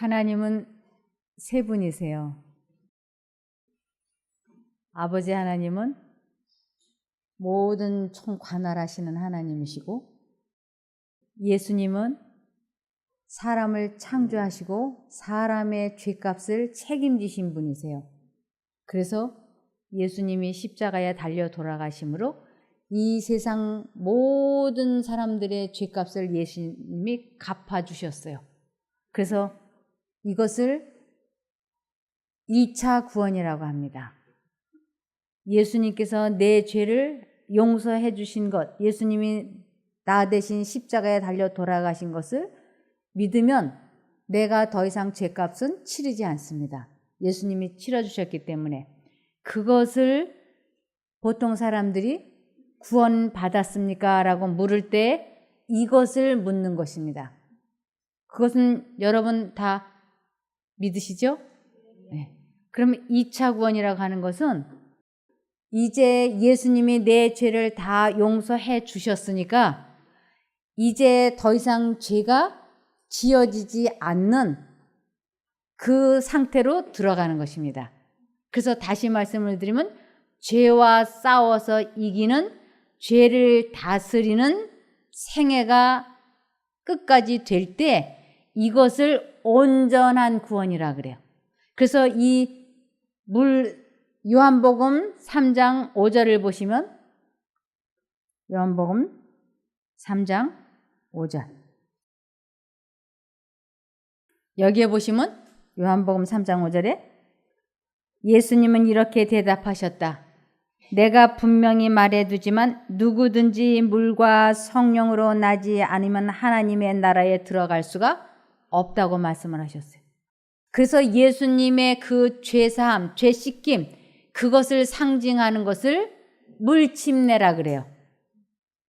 하나님은 세 분이세요. 아버지 하나님은 모든 총관할하시는 하나님이시고, 예수님은 사람을 창조하시고 사람의 죄값을 책임지신 분이세요. 그래서 예수님이 십자가에 달려 돌아가심으로 이 세상 모든 사람들의 죄값을 예수님이 갚아주셨어요. 그래서 이것을 2차 구원이라고 합니다. 예수님께서 내 죄를 용서해 주신 것, 예수님이 나 대신 십자가에 달려 돌아가신 것을 믿으면 내가 더 이상 죄값은 치르지 않습니다. 예수님이 치러주셨기 때문에. 그것을 보통 사람들이 구원받았습니까? 라고 물을 때 이것을 묻는 것입니다. 그것은 여러분 다 믿으시죠? 네. 그럼 2차 구원이라고 하는 것은 이제 예수님이 내 죄를 다 용서해 주셨으니까 이제 더 이상 죄가 지어지지 않는 그 상태로 들어가는 것입니다. 그래서 다시 말씀을 드리면 죄와 싸워서 이기는, 죄를 다스리는 생애가 끝까지 될 때 이것을 온전한 구원이라 그래요. 그래서 이 요한복음 3장 5절을 보시면, 요한복음 3장 5절 여기에 보시면 요한복음 3장 5절에 예수님은 이렇게 대답하셨다. 내가 분명히 말해두지만 누구든지 물과 성령으로 나지 않으면 하나님의 나라에 들어갈 수가 없다고 말씀을 하셨어요. 그래서 예수님의 그 죄사함, 죄 씻김, 그것을 상징하는 것을 물침례라 그래요.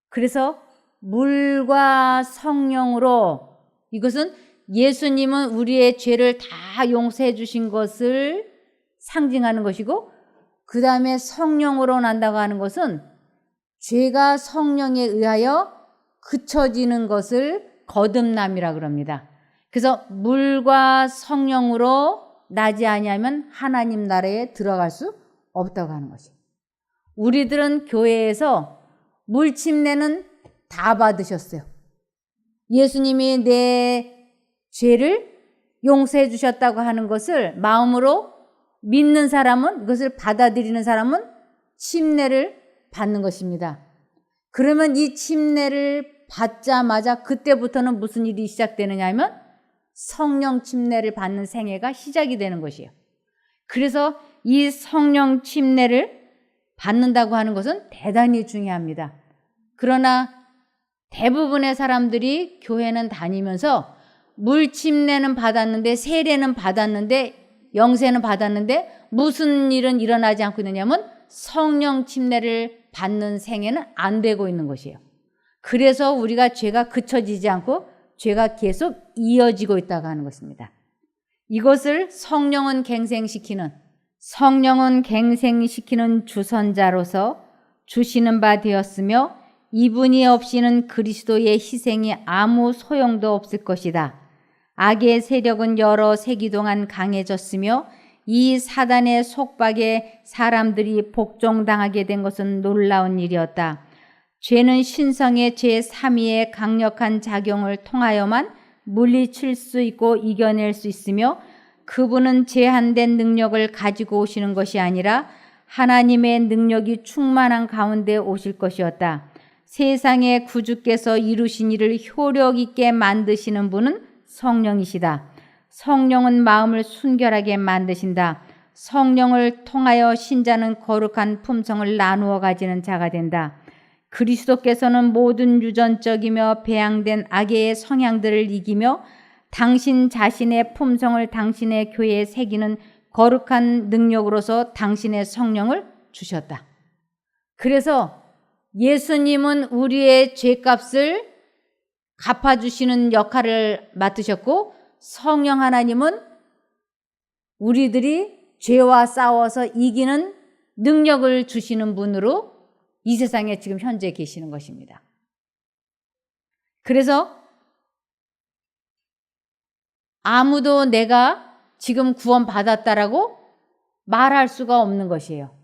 그래서 물과 성령으로, 이것은 예수님은 우리의 죄를 다 용서해 주신 것을 상징하는 것이고, 그 다음에 성령으로 난다고 하는 것은 죄가 성령에 의하여 그쳐지는 것을 거듭남이라 그럽니다. 그래서 물과 성령으로 나지 아니하면 하나님 나라에 들어갈 수 없다고 하는 것이에요. 우리들은 교회에서 물침례는 다 받으셨어요. 예수님이 내 죄를 용서해 주셨다고 하는 것을 마음으로 믿는 사람은, 이것을 받아들이는 사람은 침례를 받는 것입니다. 그러면 이 침례를 받자마자 그때부터는 무슨 일이 시작되느냐 하면 성령 침례를 받는 생애가 시작이 되는 것이에요. 그래서 이 성령 침례를 받는다고 하는 것은 대단히 중요합니다. 그러나 대부분의 사람들이 교회는 다니면서 물 침례는 받았는데, 세례는 받았는데, 영세는 받았는데 무슨 일은 일어나지 않고 있느냐면 성령 침례를 받는 생애는 안 되고 있는 것이에요. 그래서 우리가 죄가 그쳐지지 않고 죄가 계속 이어지고 있다고 하는 것입니다. 이것을 성령은 갱생시키는 주선자로서 주시는 바 되었으며 이분이 없이는 그리스도의 희생이 아무 소용도 없을 것이다. 악의 세력은 여러 세기 동안 강해졌으며 이 사단의 속박에 사람들이 복종당하게 된 것은 놀라운 일이었다. 죄는 신성의 제3위의 강력한 작용을 통하여만 물리칠 수 있고 이겨낼 수 있으며 그분은 제한된 능력을 가지고 오시는 것이 아니라 하나님의 능력이 충만한 가운데 오실 것이었다. 세상의 구주께서 이루신 일을 효력 있게 만드시는 분은 성령이시다. 성령은 마음을 순결하게 만드신다. 성령을 통하여 신자는 거룩한 품성을 나누어 가지는 자가 된다. 그리스도께서는 모든 유전적이며 배양된 악의 성향들을 이기며 당신 자신의 품성을 당신의 교회에 새기는 거룩한 능력으로서 당신의 성령을 주셨다. 그래서 예수님은 우리의 죄값을 갚아주시는 역할을 맡으셨고, 성령 하나님은 우리들이 죄와 싸워서 이기는 능력을 주시는 분으로 이 세상에 지금 현재 계시는 것입니다. 그래서 아무도 내가 지금 구원받았다라고 말할 수가 없는 것이에요.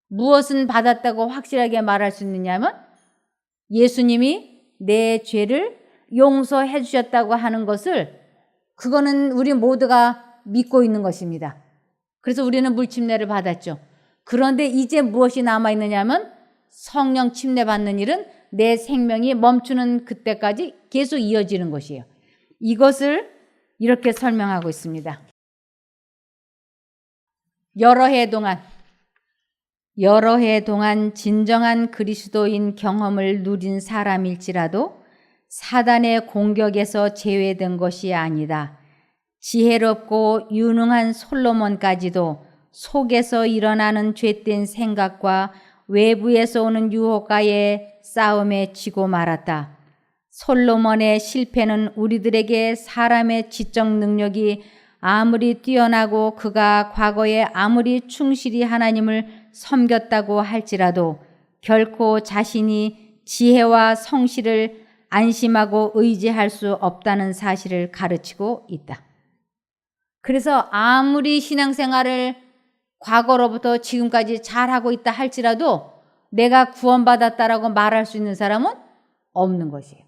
무엇은 받았다고 확실하게 말할 수 있느냐면 예수님이 내 죄를 용서해 주셨다고 하는 것을, 그거는 우리 모두가 믿고 있는 것입니다. 그래서 우리는 물침례를 받았죠. 그런데 이제 무엇이 남아있느냐면 성령 침례 받는 일은 내 생명이 멈추는 그때까지 계속 이어지는 것이에요. 이것을 이렇게 설명하고 있습니다. 여러 해 동안 진정한 그리스도인 경험을 누린 사람일지라도 사단의 공격에서 제외된 것이 아니다. 지혜롭고 유능한 솔로몬까지도 속에서 일어나는 죄된 생각과 외부에서 오는 유혹과의 싸움에 지고 말았다. 솔로몬의 실패는 우리들에게 사람의 지적 능력이 아무리 뛰어나고 그가 과거에 아무리 충실히 하나님을 섬겼다고 할지라도 결코 자신이 지혜와 성실을 안심하고 의지할 수 없다는 사실을 가르치고 있다. 그래서 아무리 신앙생활을 과거로부터 지금까지 잘하고 있다 할지라도 내가 구원받았다라고 말할 수 있는 사람은 없는 것이에요.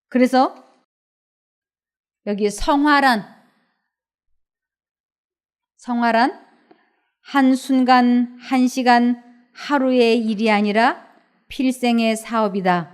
그래서 여기 성화란 한순간, 한시간, 하루의 일이 아니라 필생의 사업이다.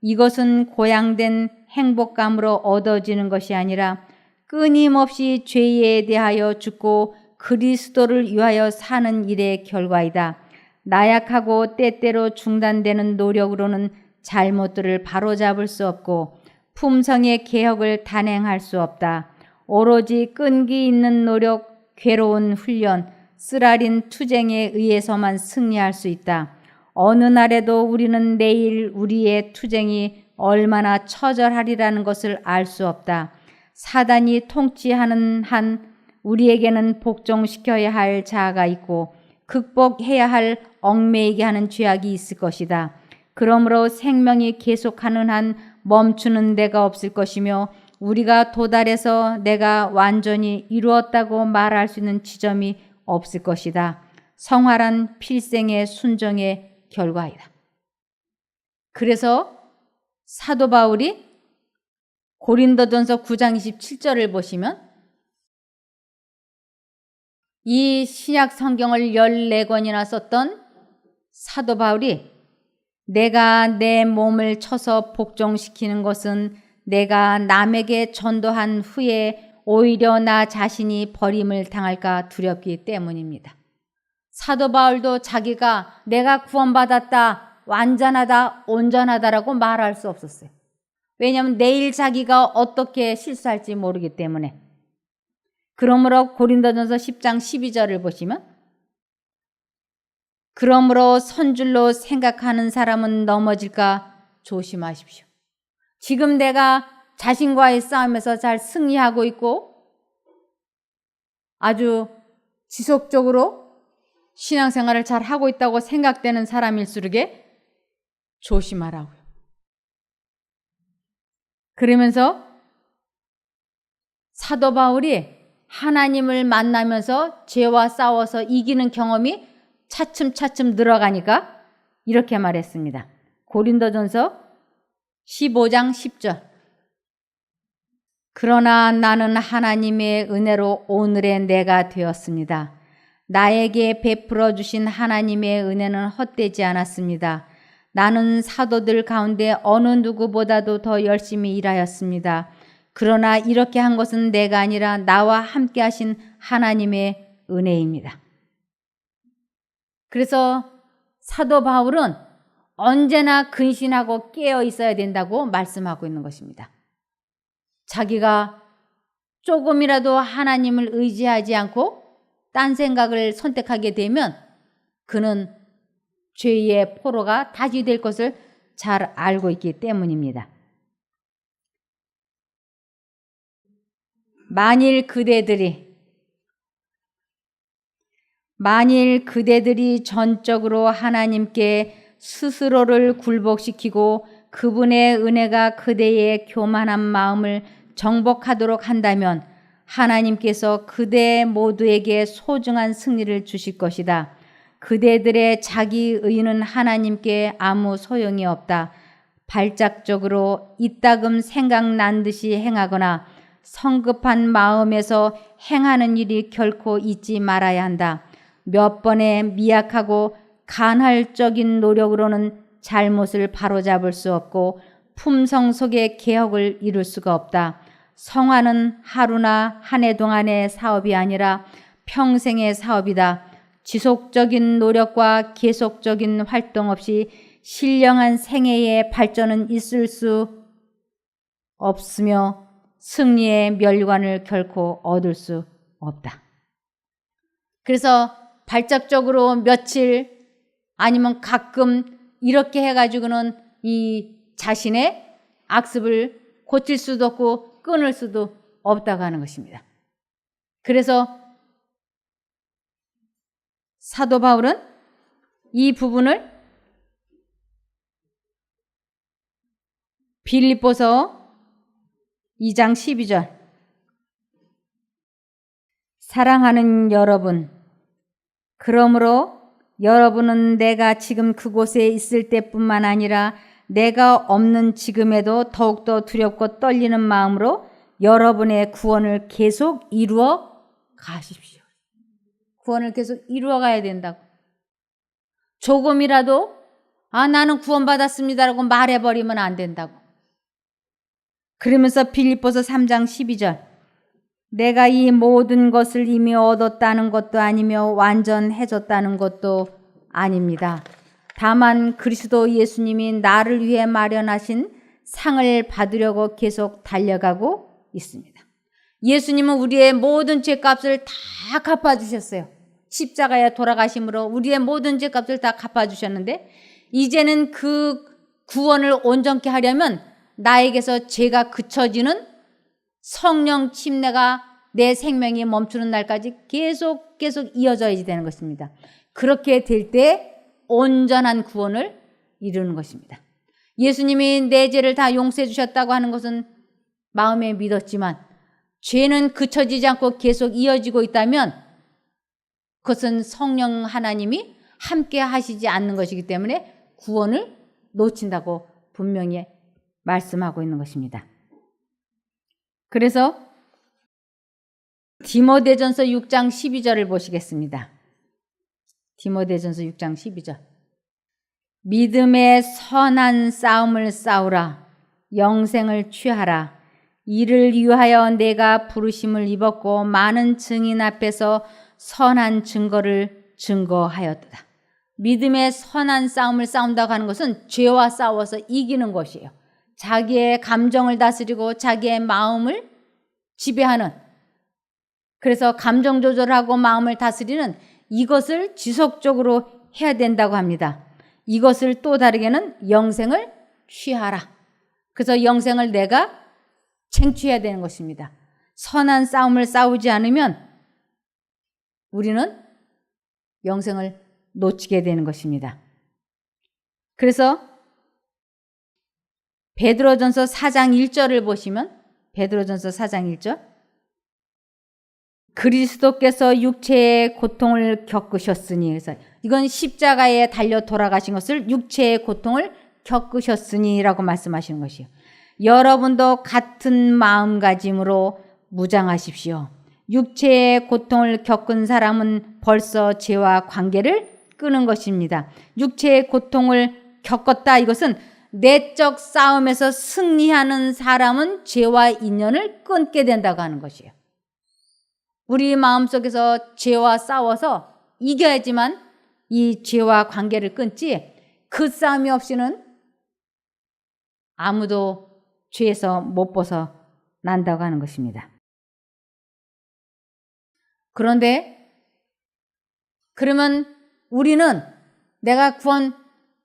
이것은 고양된 행복감으로 얻어지는 것이 아니라 끊임없이 죄에 대하여 죽고 그리스도를 위하여 사는 일의 결과이다. 나약하고 때때로 중단되는 노력으로는 잘못들을 바로잡을 수 없고 품성의 개혁을 단행할 수 없다. 오로지 끈기 있는 노력, 괴로운 훈련, 쓰라린 투쟁에 의해서만 승리할 수 있다. 어느 날에도 우리는 내일 우리의 투쟁이 얼마나 처절하리라는 것을 알 수 없다. 사단이 통치하는 한 우리에게는 복종시켜야 할 자아가 있고 극복해야 할 얽매이게 하는 죄악이 있을 것이다. 그러므로 생명이 계속하는 한 멈추는 데가 없을 것이며 우리가 도달해서 내가 완전히 이루었다고 말할 수 있는 지점이 없을 것이다. 성화란 필생의 순종의 결과이다. 그래서 사도 바울이 고린도전서 9장 27절을 보시면 이 신약 성경을 14권이나 썼던 사도 바울이 내가 내 몸을 쳐서 복종시키는 것은 내가 남에게 전도한 후에 오히려 나 자신이 버림을 당할까 두렵기 때문입니다. 사도 바울도 자기가 내가 구원받았다, 완전하다, 온전하다라고 말할 수 없었어요. 왜냐하면 내일 자기가 어떻게 실수할지 모르기 때문에. 그러므로 고린도전서 10장 12절을 보시면 그러므로 선줄로 생각하는 사람은 넘어질까 조심하십시오. 지금 내가 자신과의 싸움에서 잘 승리하고 있고 아주 지속적으로 신앙생활을 잘 하고 있다고 생각되는 사람일수록에 조심하라고요. 그러면서 사도 바울이 하나님을 만나면서 죄와 싸워서 이기는 경험이 차츰차츰 늘어가니까 이렇게 말했습니다. 고린도전서 15장 10절. 그러나 나는 하나님의 은혜로 오늘의 내가 되었습니다. 나에게 베풀어 주신 하나님의 은혜는 헛되지 않았습니다. 나는 사도들 가운데 어느 누구보다도 더 열심히 일하였습니다. 그러나 이렇게 한 것은 내가 아니라 나와 함께 하신 하나님의 은혜입니다. 그래서 사도 바울은 언제나 근신하고 깨어 있어야 된다고 말씀하고 있는 것입니다. 자기가 조금이라도 하나님을 의지하지 않고 딴 생각을 선택하게 되면 그는 죄의 포로가 다시 될 것을 잘 알고 있기 때문입니다. 만일 그대들이 전적으로 하나님께 스스로를 굴복시키고 그분의 은혜가 그대의 교만한 마음을 정복하도록 한다면 하나님께서 그대 모두에게 소중한 승리를 주실 것이다. 그대들의 자기 의는 하나님께 아무 소용이 없다. 발작적으로 이따금 생각난 듯이 행하거나 성급한 마음에서 행하는 일이 결코 있지 말아야 한다. 몇 번의 미약하고 간헐적인 노력으로는 잘못을 바로잡을 수 없고 품성 속의 개혁을 이룰 수가 없다. 성화는 하루나 한 해 동안의 사업이 아니라 평생의 사업이다. 지속적인 노력과 계속적인 활동 없이 신령한 생애의 발전은 있을 수 없으며 승리의 멸관을 결코 얻을 수 없다. 그래서 발작적으로 며칠 아니면 가끔 이렇게 해가지고는 이 자신의 악습을 고칠 수도 없고 끊을 수도 없다고 하는 것입니다. 그래서 사도 바울은 이 부분을 빌립보서 2장 12절 사랑하는 여러분, 그러므로 여러분은 내가 지금 그곳에 있을 때뿐만 아니라 내가 없는 지금에도 더욱더 두렵고 떨리는 마음으로 여러분의 구원을 계속 이루어 가십시오. 구원을 계속 이루어 가야 된다고. 조금이라도 나는 구원받았습니다라고 말해버리면 안 된다고. 그러면서 빌립보서 3장 12절 내가 이 모든 것을 이미 얻었다는 것도 아니며 완전해졌다는 것도 아닙니다. 다만 그리스도 예수님이 나를 위해 마련하신 상을 받으려고 계속 달려가고 있습니다. 예수님은 우리의 모든 죄값을 다 갚아주셨어요. 십자가에 돌아가심으로 우리의 모든 죄값을 다 갚아주셨는데 이제는 그 구원을 온전케 하려면 나에게서 죄가 그쳐지는 성령 침례가 내 생명이 멈추는 날까지 계속 이어져야 되는 것입니다. 그렇게 될 때 온전한 구원을 이루는 것입니다. 예수님이 내 죄를 다 용서해 주셨다고 하는 것은 마음에 믿었지만 죄는 그쳐지지 않고 계속 이어지고 있다면 그것은 성령 하나님이 함께 하시지 않는 것이기 때문에 구원을 놓친다고 분명히 말씀하고 있는 것입니다. 그래서 디모데전서 6장 12절을 보시겠습니다. 디모데전서 6장 12절 믿음의 선한 싸움을 싸우라. 영생을 취하라. 이를 위하여 내가 부르심을 입었고 많은 증인 앞에서 선한 증거를 증거하였도다. 믿음의 선한 싸움을 싸운다고 하는 것은 죄와 싸워서 이기는 것이에요. 자기의 감정을 다스리고 자기의 마음을 지배하는, 그래서 감정 조절하고 마음을 다스리는 이것을 지속적으로 해야 된다고 합니다. 이것을 또 다르게는 영생을 취하라. 그래서 영생을 내가 쟁취해야 되는 것입니다. 선한 싸움을 싸우지 않으면 우리는 영생을 놓치게 되는 것입니다. 그래서 베드로전서 4장 1절을 보시면 베드로전서 4장 1절 그리스도께서 육체의 고통을 겪으셨으니, 그래서 이건 십자가에 달려 돌아가신 것을 육체의 고통을 겪으셨으니라고 말씀하시는 것이에요. 여러분도 같은 마음가짐으로 무장하십시오. 육체의 고통을 겪은 사람은 벌써 죄와 관계를 끄는 것입니다. 육체의 고통을 겪었다, 이것은 내적 싸움에서 승리하는 사람은 죄와 인연을 끊게 된다고 하는 것이에요. 우리 마음속에서 죄와 싸워서 이겨야지만 이 죄와 관계를 끊지, 그 싸움이 없이는 아무도 죄에서 못 벗어난다고 하는 것입니다. 그런데 그러면 우리는 내가 구원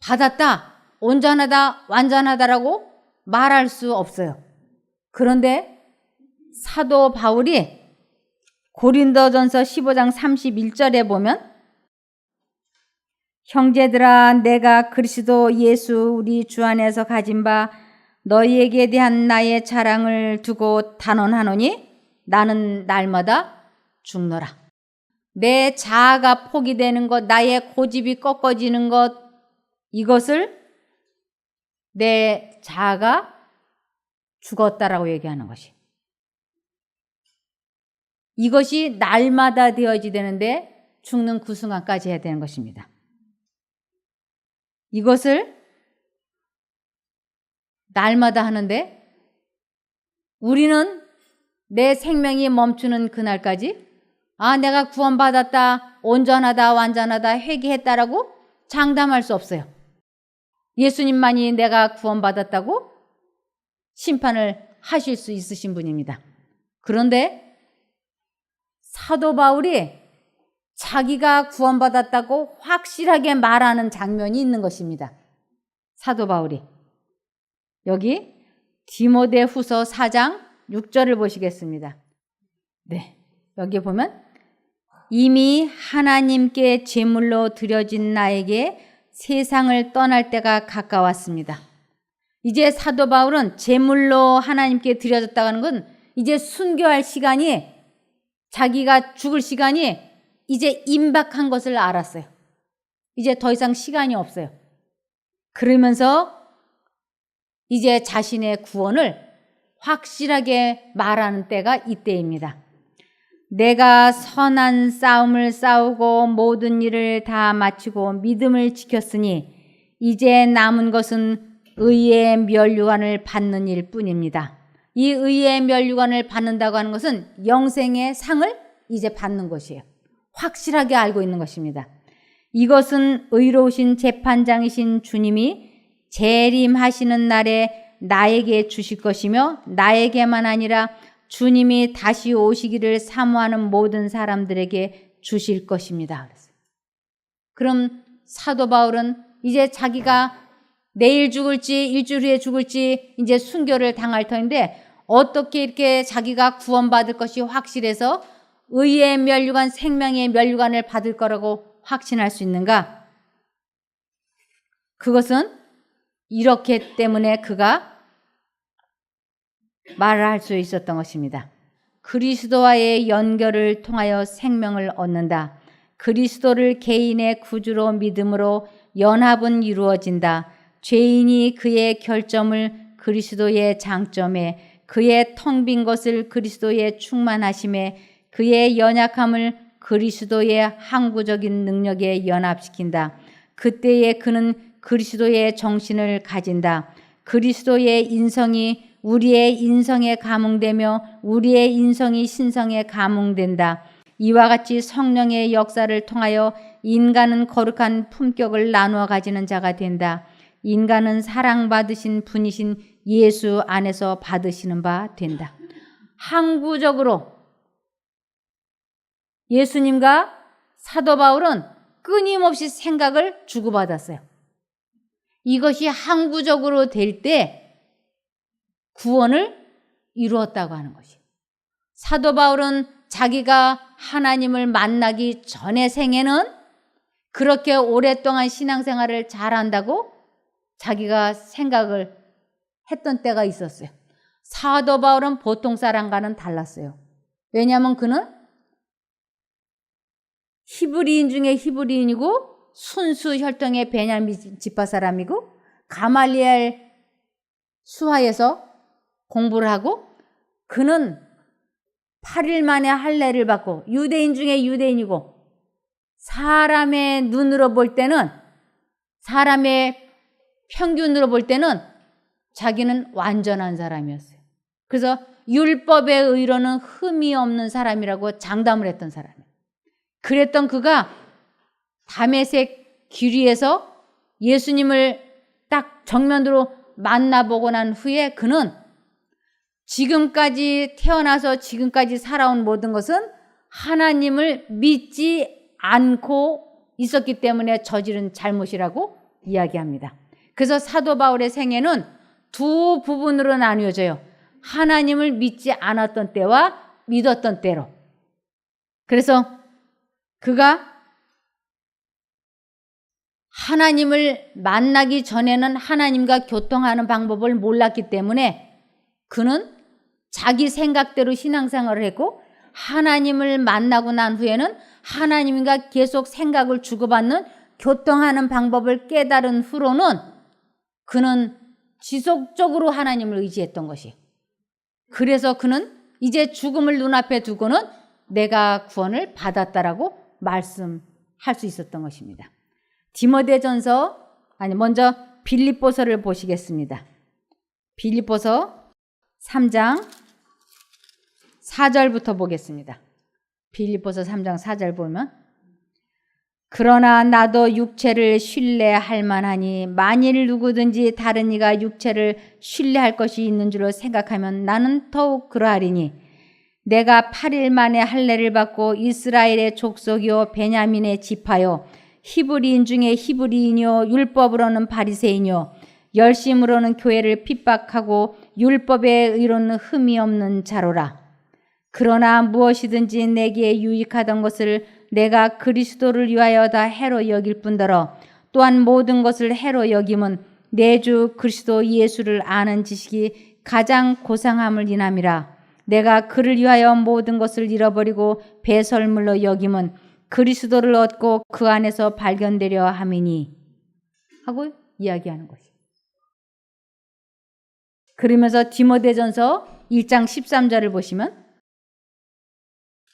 받았다, 온전하다, 완전하다라고 말할 수 없어요. 그런데 사도 바울이 고린도전서 15장 31절에 보면 형제들아, 내가 그리스도 예수 우리 주 안에서 가진 바 너희에게 대한 나의 자랑을 두고 단언하노니 나는 날마다 죽노라. 내 자아가 포기되는 것, 나의 고집이 꺾어지는 것, 이것을 내 자아가 죽었다라고 얘기하는 것이. 이것이 날마다 되어지야 되는데 죽는 그 순간까지 해야 되는 것입니다. 이것을 날마다 하는데 우리는 내 생명이 멈추는 그날까지 내가 구원받았다, 온전하다, 완전하다, 회개했다라고 장담할 수 없어요. 예수님만이 내가 구원받았다고 심판을 하실 수 있으신 분입니다. 그런데 사도 바울이 자기가 구원받았다고 확실하게 말하는 장면이 있는 것입니다. 사도 바울이. 여기 디모데후서 4장 6절을 보시겠습니다. 네, 여기 보면 이미 하나님께 제물로 드려진 나에게 세상을 떠날 때가 가까웠습니다. 이제 사도 바울은 제물로 하나님께 드려졌다고 하는 건 이제 순교할 시간이, 자기가 죽을 시간이 이제 임박한 것을 알았어요. 이제 더 이상 시간이 없어요. 그러면서 이제 자신의 구원을 확실하게 말하는 때가 이때입니다. 내가 선한 싸움을 싸우고 모든 일을 다 마치고 믿음을 지켰으니 이제 남은 것은 의의 면류관을 받는 일 뿐입니다. 이 의의 면류관을 받는다고 하는 것은 영생의 상을 이제 받는 것이에요. 확실하게 알고 있는 것입니다. 이것은 의로우신 재판장이신 주님이 재림하시는 날에 나에게 주실 것이며 나에게만 아니라 주님이 다시 오시기를 사모하는 모든 사람들에게 주실 것입니다. 그럼 사도 바울은 이제 자기가 내일 죽을지 일주일 후에 죽을지 이제 순교를 당할 터인데 어떻게 이렇게 자기가 구원받을 것이 확실해서 의의 면류관, 생명의 면류관을 받을 거라고 확신할 수 있는가? 그것은 이렇기 때문에 그가 말을 할 수 있었던 것입니다. 그리스도와의 연결을 통하여 생명을 얻는다. 그리스도를 개인의 구주로 믿음으로 연합은 이루어진다. 죄인이 그의 결점을 그리스도의 장점에, 그의 텅 빈 것을 그리스도의 충만하심에, 그의 연약함을 그리스도의 항구적인 능력에 연합시킨다. 그때에 그는 그리스도의 정신을 가진다. 그리스도의 인성이 우리의 인성에 감응되며 우리의 인성이 신성에 감응된다. 이와 같이 성령의 역사를 통하여 인간은 거룩한 품격을 나누어 가지는 자가 된다. 인간은 사랑받으신 분이신 예수 안에서 받으시는 바 된다. 항구적으로 예수님과 사도 바울은 끊임없이 생각을 주고받았어요. 이것이 항구적으로 될 때 구원을 이루었다고 하는 것이에요. 사도 바울은 자기가 하나님을 만나기 전의 생에는 그렇게 오랫동안 신앙생활을 잘한다고 자기가 생각을 했던 때가 있었어요. 사도 바울은 보통 사람과는 달랐어요. 왜냐하면 그는 히브리인 중에 히브리인이고 순수 혈통의 베냐민 지파 사람이고 가말리엘 수하에서 공부를 하고 그는 8일 만에 할례를 받고 유대인 중에 유대인이고 사람의 눈으로 볼 때는, 사람의 평균으로 볼 때는 자기는 완전한 사람이었어요. 그래서 율법의 의로는 흠이 없는 사람이라고 장담을 했던 사람이에요. 그랬던 그가 다메섹 길 위에서 예수님을 딱 정면으로 만나보고 난 후에 그는 지금까지 태어나서 지금까지 살아온 모든 것은 하나님을 믿지 않고 있었기 때문에 저지른 잘못이라고 이야기합니다. 그래서 사도 바울의 생애는 두 부분으로 나뉘어져요. 하나님을 믿지 않았던 때와 믿었던 때로. 그래서 그가 하나님을 만나기 전에는 하나님과 교통하는 방법을 몰랐기 때문에 그는 자기 생각대로 신앙생활을 했고, 하나님을 만나고 난 후에는 하나님과 계속 생각을 주고받는 교통하는 방법을 깨달은 후로는 그는 지속적으로 하나님을 의지했던 것이에요. 그래서 그는 이제 죽음을 눈앞에 두고는 내가 구원을 받았다라고 말씀할 수 있었던 것입니다. 먼저 빌립보서를 보시겠습니다. 빌립보서 3장 4절부터 보겠습니다. 빌립보서 3장 4절 보면, 그러나 나도 육체를 신뢰할 만하니 만일 누구든지 다른 이가 육체를 신뢰할 것이 있는 줄로 생각하면 나는 더욱 그러하리니, 내가 8일 만에 할례를 받고 이스라엘의 족속이요 베냐민의 지파요 히브리인 중에 히브리인이요 율법으로는 바리새인이요 열심으로는 교회를 핍박하고 율법의 의로는 흠이 없는 자로라. 그러나 무엇이든지 내게 유익하던 것을 내가 그리스도를 위하여 다 해로 여길 뿐더러 또한 모든 것을 해로 여김은 내 주 그리스도 예수를 아는 지식이 가장 고상함을 인함이라. 내가 그를 위하여 모든 것을 잃어버리고 배설물로 여김은 그리스도를 얻고 그 안에서 발견되려 함이니 하고 이야기하는 것이에요. 그러면서 디모데전서 1장 13절을 보시면,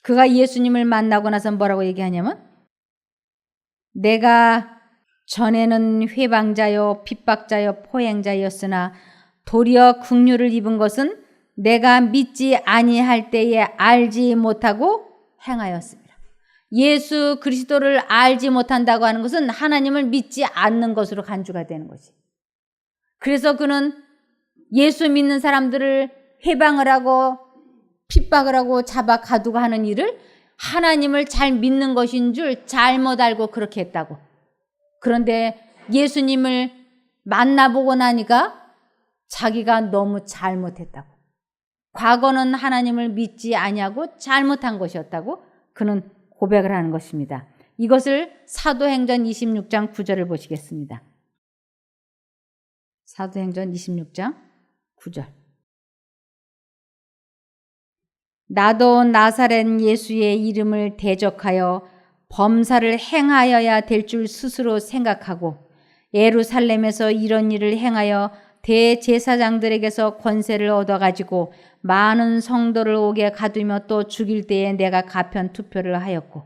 그가 예수님을 만나고 나서 뭐라고 얘기하냐면, 내가 전에는 회방자요 핍박자요 포행자였으나 도리어 긍휼을 입은 것은 내가 믿지 아니할 때에 알지 못하고 행하였습니다. 예수 그리스도를 알지 못한다고 하는 것은 하나님을 믿지 않는 것으로 간주가 되는 거지. 그래서 그는 예수 믿는 사람들을 회방을 하고 핍박을 하고 잡아 가두고 하는 일을 하나님을 잘 믿는 것인 줄 잘못 알고 그렇게 했다고. 그런데 예수님을 만나보고 나니까 자기가 너무 잘못했다고. 과거는 하나님을 믿지 아니하고 잘못한 것이었다고 그는 고백을 하는 것입니다. 이것을 사도행전 26장 9절을 보시겠습니다. 사도행전 26장 9절. 나도 나사렛 예수의 이름을 대적하여 범사를 행하여야 될 줄 스스로 생각하고 예루살렘에서 이런 일을 행하여 대제사장들에게서 권세를 얻어가지고 많은 성도를 옥에 가두며 또 죽일 때에 내가 가편 투표를 하였고,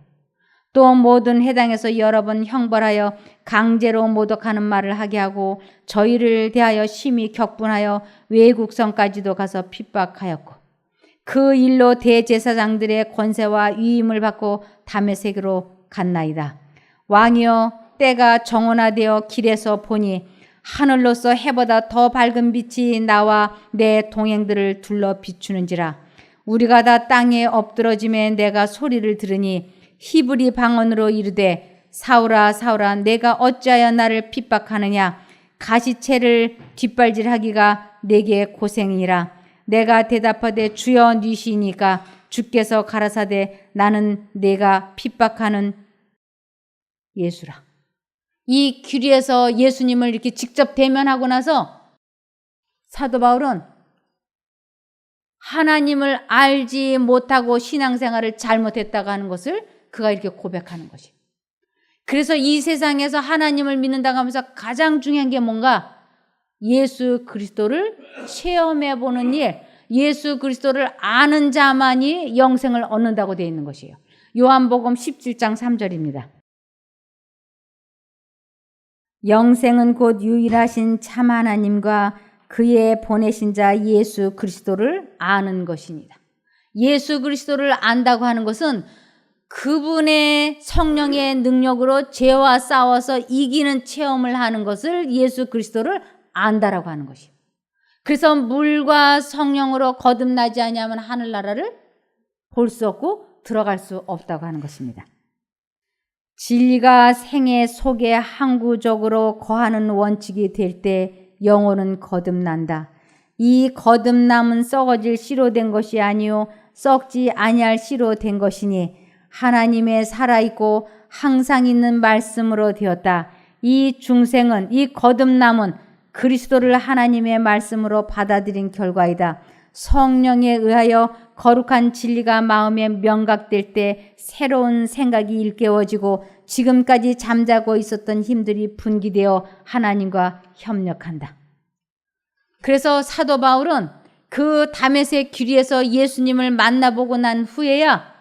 또 모든 회당에서 여러 번 형벌하여 강제로 모독하는 말을 하게 하고 저희를 대하여 심히 격분하여 외국성까지도 가서 핍박하였고, 그 일로 대제사장들의 권세와 위임을 받고 다메섹으로 갔나이다. 왕이여, 때가 정원화되어 길에서 보니 하늘로서 해보다 더 밝은 빛이 나와 내 동행들을 둘러 비추는지라. 우리가 다 땅에 엎드러짐에 내가 소리를 들으니 히브리 방언으로 이르되, 사울아 사울아 내가 어찌하여 나를 핍박하느냐. 가시채를 뒷발질하기가 내게 고생이라. 내가 대답하되 주여 니시니까 주께서 가라사대 나는 내가 핍박하는 예수라. 이 길에서 예수님을 이렇게 직접 대면하고 나서 사도 바울은 하나님을 알지 못하고 신앙생활을 잘못했다고 하는 것을 그가 이렇게 고백하는 것이에요. 그래서 이 세상에서 하나님을 믿는다고 하면서 가장 중요한 게 뭔가? 예수 그리스도를 체험해 보는 일, 예수 그리스도를 아는 자만이 영생을 얻는다고 되어 있는 것이에요. 요한복음 17장 3절입니다. 영생은 곧 유일하신 참 하나님과 그의 보내신 자 예수 그리스도를 아는 것이니라. 예수 그리스도를 안다고 하는 것은 그분의 성령의 능력으로 죄와 싸워서 이기는 체험을 하는 것을 예수 그리스도를 안다라고 하는 것이에요. 그래서 물과 성령으로 거듭나지 아니하면 하늘나라를 볼 수 없고 들어갈 수 없다고 하는 것입니다. 진리가 생애 속에 항구적으로 거하는 원칙이 될 때 영혼은 거듭난다. 이 거듭남은 썩어질 씨로 된 것이 아니요 썩지 아니할 씨로 된 것이니 하나님의 살아있고 항상 있는 말씀으로 되었다. 이 중생은, 이 거듭남은 그리스도를 하나님의 말씀으로 받아들인 결과이다. 성령에 의하여 거룩한 진리가 마음에 명각될 때 새로운 생각이 일깨워지고 지금까지 잠자고 있었던 힘들이 분기되어 하나님과 협력한다. 그래서 사도 바울은 그 다메섹 길에서 예수님을 만나보고 난 후에야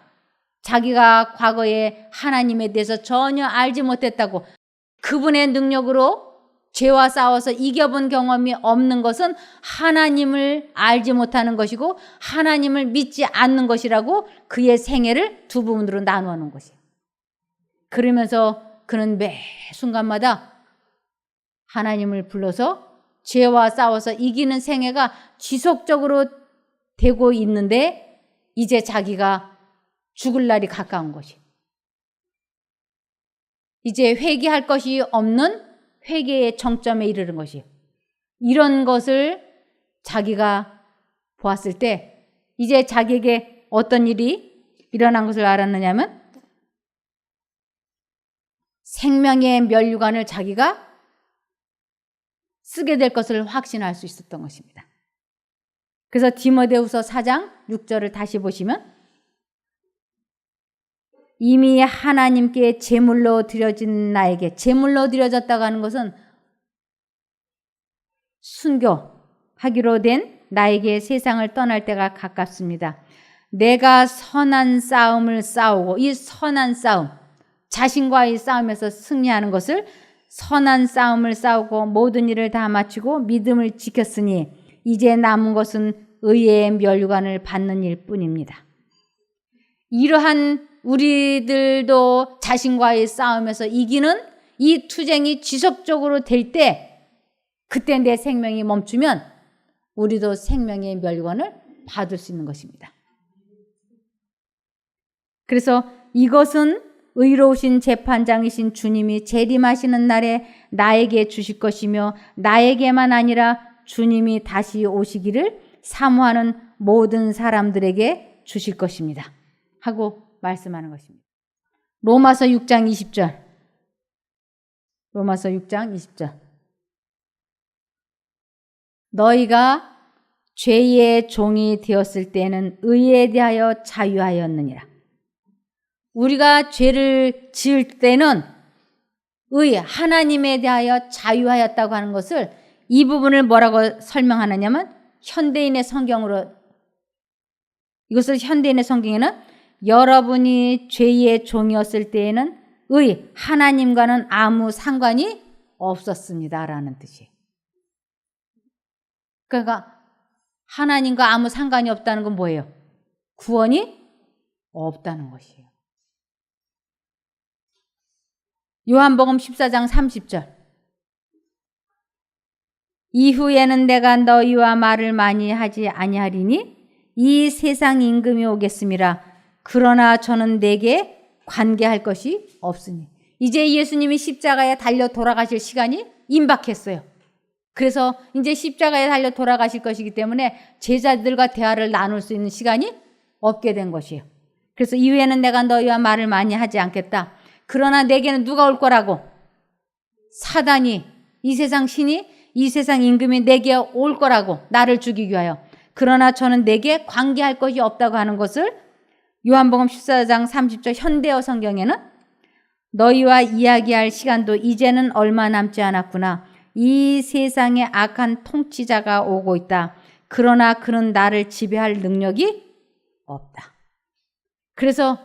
자기가 과거에 하나님에 대해서 전혀 알지 못했다고, 그분의 능력으로 죄와 싸워서 이겨본 경험이 없는 것은 하나님을 알지 못하는 것이고 하나님을 믿지 않는 것이라고 그의 생애를 두 부분으로 나누어 놓은 것이에요. 그러면서 그는 매 순간마다 하나님을 불러서 죄와 싸워서 이기는 생애가 지속적으로 되고 있는데 이제 자기가 죽을 날이 가까운 것이, 이제 회개할 것이 없는 회개의 정점에 이르는 것이에요. 이런 것을 자기가 보았을 때 이제 자기에게 어떤 일이 일어난 것을 알았느냐면 생명의 면류관을 자기가 쓰게 될 것을 확신할 수 있었던 것입니다. 그래서 디모데후서 4장 6절을 다시 보시면 이미 하나님께 제물로 드려진 나에게, 제물로 드려졌다고 하는 것은 순교하기로 된 나에게 세상을 떠날 때가 가깝습니다. 내가 선한 싸움을 싸우고, 이 선한 싸움, 자신과의 싸움에서 승리하는 것을, 선한 싸움을 싸우고 모든 일을 다 마치고 믿음을 지켰으니 이제 남은 것은 의의 면류관을 받는 일 뿐입니다. 이러한 우리들도 자신과의 싸움에서 이기는 이 투쟁이 지속적으로 될 때, 그때 내 생명이 멈추면 우리도 생명의 면류관을 받을 수 있는 것입니다. 그래서 이것은 의로우신 재판장이신 주님이 재림하시는 날에 나에게 주실 것이며 나에게만 아니라 주님이 다시 오시기를 사모하는 모든 사람들에게 주실 것입니다. 하고 말씀하는 것입니다. 로마서 6장 20절. 로마서 6장 20절. 너희가 죄의 종이 되었을 때는 의에 대하여 자유하였느니라. 우리가 죄를 지을 때는 의, 하나님에 대하여 자유하였다고 하는 것을, 이 부분을 뭐라고 설명하느냐면 현대인의 성경으로, 이것을 현대인의 성경에는 여러분이 죄의 종이었을 때에는 의, 하나님과는 아무 상관이 없었습니다라는 뜻이에요. 그러니까 하나님과 아무 상관이 없다는 건 뭐예요? 구원이 없다는 것이에요. 요한복음 14장 30절. 이후에는 내가 너희와 말을 많이 하지 아니하리니 이 세상 임금이 오겠음이라. 그러나 저는 내게 관계할 것이 없으니. 이제 예수님이 십자가에 달려 돌아가실 시간이 임박했어요. 그래서 이제 십자가에 달려 돌아가실 것이기 때문에 제자들과 대화를 나눌 수 있는 시간이 없게 된 것이에요. 그래서 이후에는 내가 너희와 말을 많이 하지 않겠다. 그러나 내게는 누가 올 거라고? 사단이, 이 세상 신이, 이 세상 임금이 내게 올 거라고, 나를 죽이기 위하여. 그러나 저는 내게 관계할 것이 없다고 하는 것을 요한복음 14장 30절 현대어 성경에는 너희와 이야기할 시간도 이제는 얼마 남지 않았구나. 이 세상에 악한 통치자가 오고 있다. 그러나 그는 나를 지배할 능력이 없다. 그래서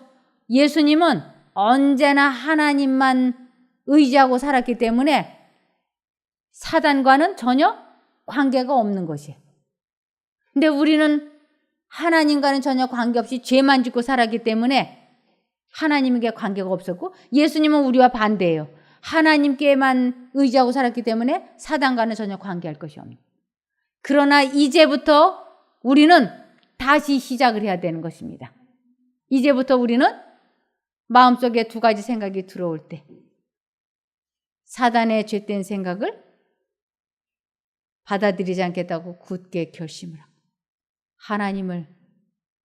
예수님은 언제나 하나님만 의지하고 살았기 때문에 사단과는 전혀 관계가 없는 것이에요. 근데 우리는 하나님과는 전혀 관계없이 죄만 짓고 살았기 때문에 하나님에게 관계가 없었고, 예수님은 우리와 반대예요. 하나님께만 의지하고 살았기 때문에 사단과는 전혀 관계할 것이 없는. 그러나 이제부터 우리는 다시 시작을 해야 되는 것입니다. 이제부터 우리는 마음속에 두 가지 생각이 들어올 때 사단의 죄된 생각을 받아들이지 않겠다고 굳게 결심을 하고 하나님을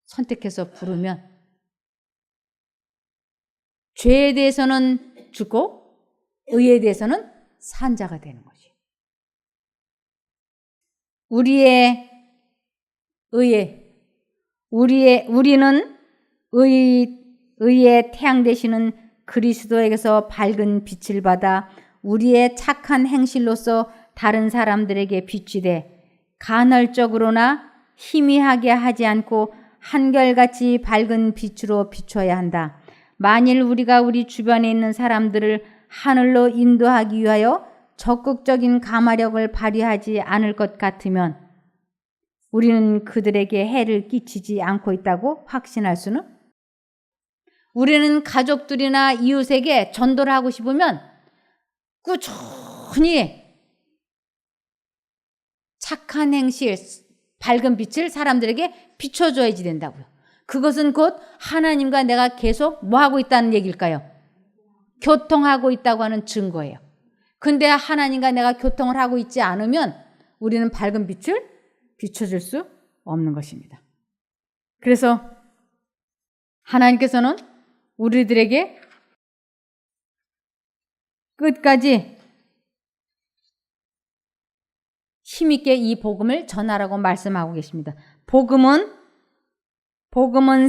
선택해서 부르면 죄에 대해서는 죽고 의에 대해서는 산자가 되는 것이에요. 우리는 의의 태양 되시는 그리스도에게서 밝은 빛을 받아 우리의 착한 행실로서 다른 사람들에게 빛이 돼 간헐적으로나 희미하게 하지 않고 한결같이 밝은 빛으로 비춰야 한다. 만일 우리가 우리 주변에 있는 사람들을 하늘로 인도하기 위하여 적극적인 가마력을 발휘하지 않을 것 같으면 우리는 그들에게 해를 끼치지 않고 있다고 확신할 수는? 우리는 가족들이나 이웃에게 전도를 하고 싶으면 꾸준히 착한 행실, 밝은 빛을 사람들에게 비춰줘야지 된다고요. 그것은 곧 하나님과 내가 계속 뭐 하고 있다는 얘기일까요? 교통하고 있다고 하는 증거예요. 근데 하나님과 내가 교통을 하고 있지 않으면 우리는 밝은 빛을 비춰줄 수 없는 것입니다. 그래서 하나님께서는 우리들에게 끝까지 힘있게 이 복음을 전하라고 말씀하고 계십니다. 복음은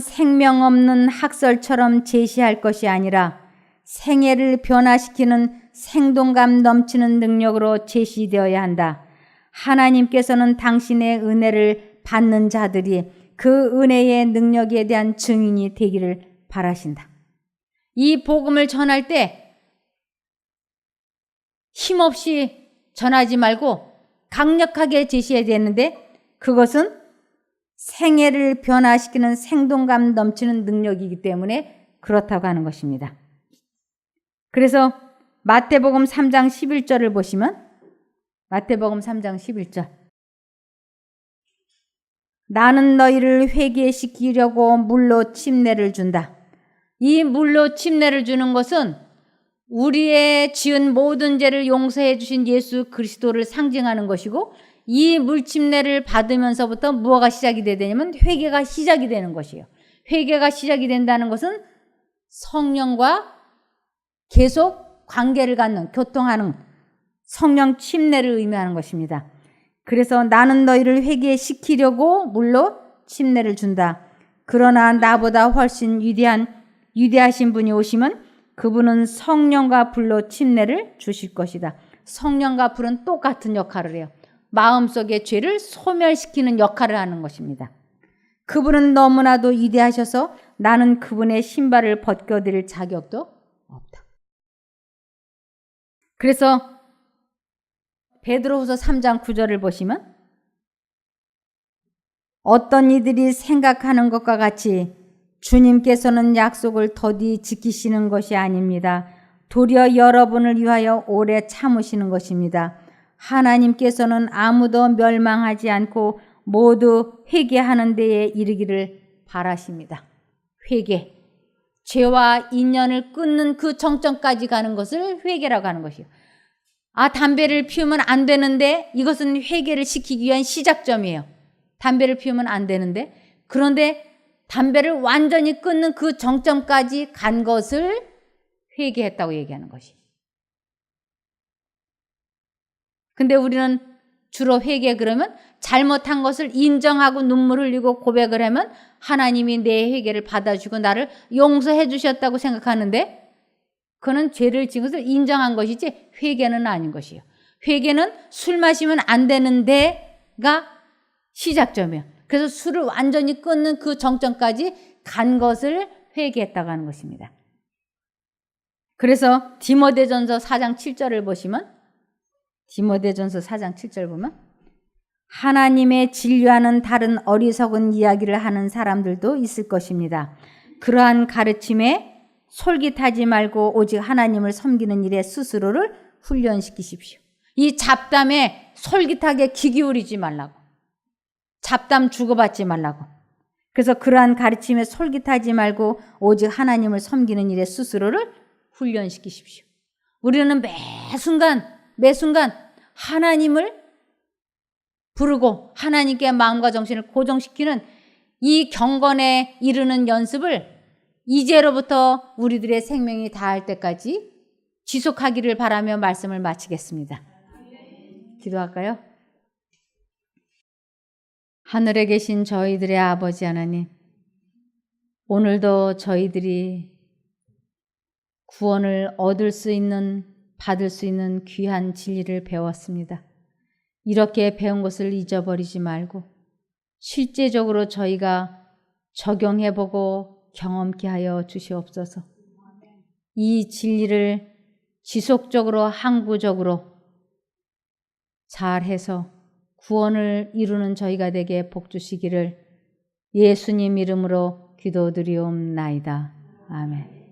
생명 없는 학설처럼 제시할 것이 아니라 생애를 변화시키는 생동감 넘치는 능력으로 제시되어야 한다. 하나님께서는 당신의 은혜를 받는 자들이 그 은혜의 능력에 대한 증인이 되기를 바라신다. 이 복음을 전할 때 힘없이 전하지 말고 강력하게 제시해야 되는데 그것은 생애를 변화시키는 생동감 넘치는 능력이기 때문에 그렇다고 하는 것입니다. 그래서 마태복음 3장 11절을 보시면 마태복음 3장 11절 나는 너희를 회개시키려고 물로 침례를 준다. 이 물로 침례를 주는 것은 우리의 지은 모든 죄를 용서해 주신 예수 그리스도를 상징하는 것이고 이 물침례를 받으면서부터 무엇가 시작이 되냐면 회개가 시작이 되는 것이에요. 회개가 시작이 된다는 것은 성령과 계속 관계를 갖는 교통하는 성령 침례를 의미하는 것입니다. 그래서 나는 너희를 회개시키려고 물로 침례를 준다. 그러나 나보다 훨씬 위대하신 분이 오시면 그분은 성령과 불로 침례를 주실 것이다. 성령과 불은 똑같은 역할을 해요. 마음속의 죄를 소멸시키는 역할을 하는 것입니다. 그분은 너무나도 위대하셔서 나는 그분의 신발을 벗겨드릴 자격도 없다. 그래서 베드로후서 3장 9절을 보시면 어떤 이들이 생각하는 것과 같이 주님께서는 약속을 더디 지키시는 것이 아닙니다. 도리어 여러분을 위하여 오래 참으시는 것입니다. 하나님께서는 아무도 멸망하지 않고 모두 회개하는 데에 이르기를 바라십니다. 회개. 죄와 인연을 끊는 그 정점까지 가는 것을 회개라고 하는 것이에요. 담배를 피우면 안 되는데 이것은 회개를 시키기 위한 시작점이에요. 담배를 피우면 안 되는데 그런데 담배를 완전히 끊는 그 정점까지 간 것을 회개했다고 얘기하는 것이. 근데 우리는 주로 회개 그러면 잘못한 것을 인정하고 눈물 흘리고 고백을 하면 하나님이 내 회개를 받아주고 나를 용서해 주셨다고 생각하는데 그는 죄를 지은 것을 인정한 것이지 회개는 아닌 것이에요. 회개는 술 마시면 안 되는 데가 시작점이에요. 그래서 술을 완전히 끊는 그 정점까지 간 것을 회개했다고 하는 것입니다. 그래서 디모데전서 4장 7절을 보시면 디모데전서 4장 7절 보면 하나님의 진리와는 다른 어리석은 이야기를 하는 사람들도 있을 것입니다. 그러한 가르침에 솔깃하지 말고 오직 하나님을 섬기는 일에 스스로를 훈련시키십시오. 이 잡담에 솔깃하게 귀 기울이지 말라고. 잡담 주고받지 말라고. 그래서 그러한 가르침에 솔깃하지 말고 오직 하나님을 섬기는 일에 스스로를 훈련시키십시오. 우리는 매 순간 하나님을 부르고 하나님께 마음과 정신을 고정시키는 이 경건에 이르는 연습을 이제로부터 우리들의 생명이 다할 때까지 지속하기를 바라며 말씀을 마치겠습니다. 기도할까요? 하늘에 계신 저희들의 아버지 하나님, 오늘도 저희들이 구원을 얻을 수 있는, 받을 수 있는 귀한 진리를 배웠습니다. 이렇게 배운 것을 잊어버리지 말고 실제적으로 저희가 적용해보고 경험케 하여 주시옵소서. 이 진리를 지속적으로 항구적으로 잘해서 구원을 이루는 저희가 되게 복 주시기를 예수님 이름으로 기도드리옵나이다. 아멘.